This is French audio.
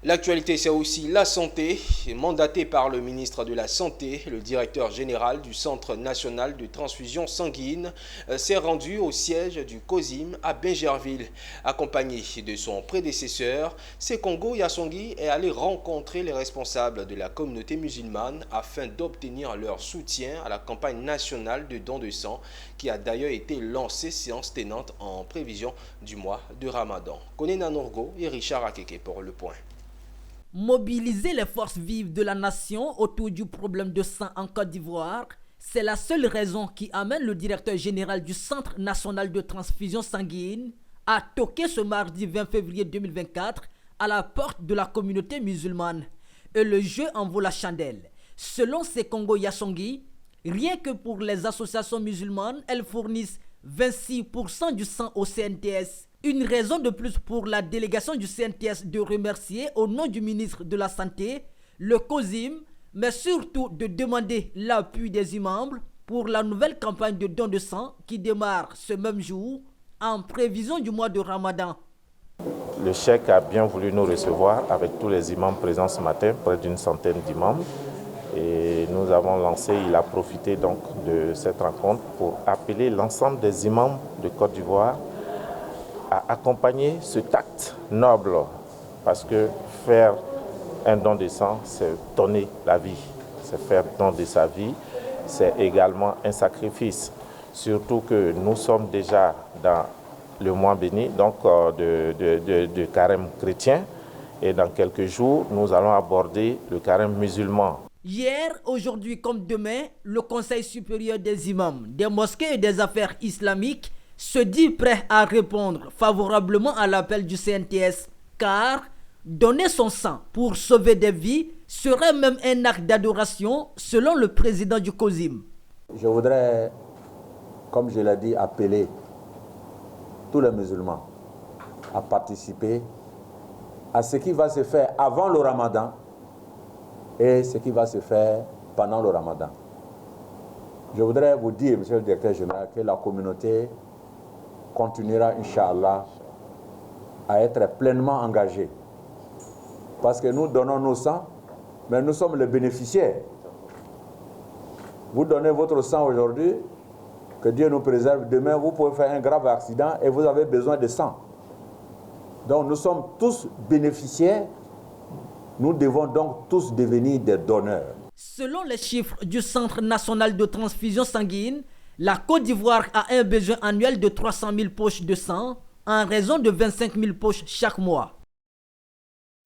L'actualité, c'est aussi la santé. Mandaté par le ministre de la Santé, le directeur général du Centre national de transfusion sanguine s'est rendu au siège du COSIM à Bingerville. Accompagné de son prédécesseur, Sekongo Yassongui est allé rencontrer les responsables de la communauté musulmane afin d'obtenir leur soutien à la campagne nationale de don de sang qui a d'ailleurs été lancée séance tenante en prévision du mois de Ramadan. Konena Norgo et Richard Akeke pour le point. Mobiliser les forces vives de la nation autour du problème de sang en Côte d'Ivoire, c'est la seule raison qui amène le directeur général du Centre national de transfusion sanguine à toquer ce mardi 20 février 2024 à la porte de la communauté musulmane. Et le jeu en vaut la chandelle. Selon Sekongo Yassongui, rien que pour les associations musulmanes, elles fournissent 26% du sang au CNTS. Une raison de plus pour la délégation du CNTS de remercier au nom du ministre de la Santé, le COSIM, mais surtout de demander l'appui des imams pour la nouvelle campagne de don de sang qui démarre ce même jour en prévision du mois de Ramadan. Le cheikh a bien voulu nous recevoir avec tous les imams présents ce matin, près d'une centaine d'imams. Et nous avons lancé, il a profité donc de cette rencontre pour appeler l'ensemble des imams de Côte d'Ivoire à accompagner cet acte noble, parce que faire un don de sang, c'est donner la vie, c'est faire don de sa vie, c'est également un sacrifice, surtout que nous sommes déjà dans le mois béni, donc de carême chrétien, et dans quelques jours, nous allons aborder le carême musulman. Hier, aujourd'hui comme demain, le Conseil supérieur des imams, des mosquées et des affaires islamiques se dit prêt à répondre favorablement à l'appel du CNTS, car donner son sang pour sauver des vies serait même un acte d'adoration selon le président du COSIM. Je voudrais, comme je l'ai dit, appeler tous les musulmans à participer à ce qui va se faire avant le Ramadan et ce qui va se faire pendant le Ramadan. Je voudrais vous dire, monsieur le directeur général, que la communauté continuera, Inch'Allah, à être pleinement engagée. Parce que nous donnons nos sangs, mais nous sommes les bénéficiaires. Vous donnez votre sang aujourd'hui, que Dieu nous préserve. Demain, vous pouvez faire un grave accident et vous avez besoin de sang. Donc nous sommes tous bénéficiaires. Nous devons donc tous devenir des donneurs. Selon les chiffres du Centre national de transfusion sanguine, la Côte d'Ivoire a un besoin annuel de 300 000 poches de sang en raison de 25 000 poches chaque mois.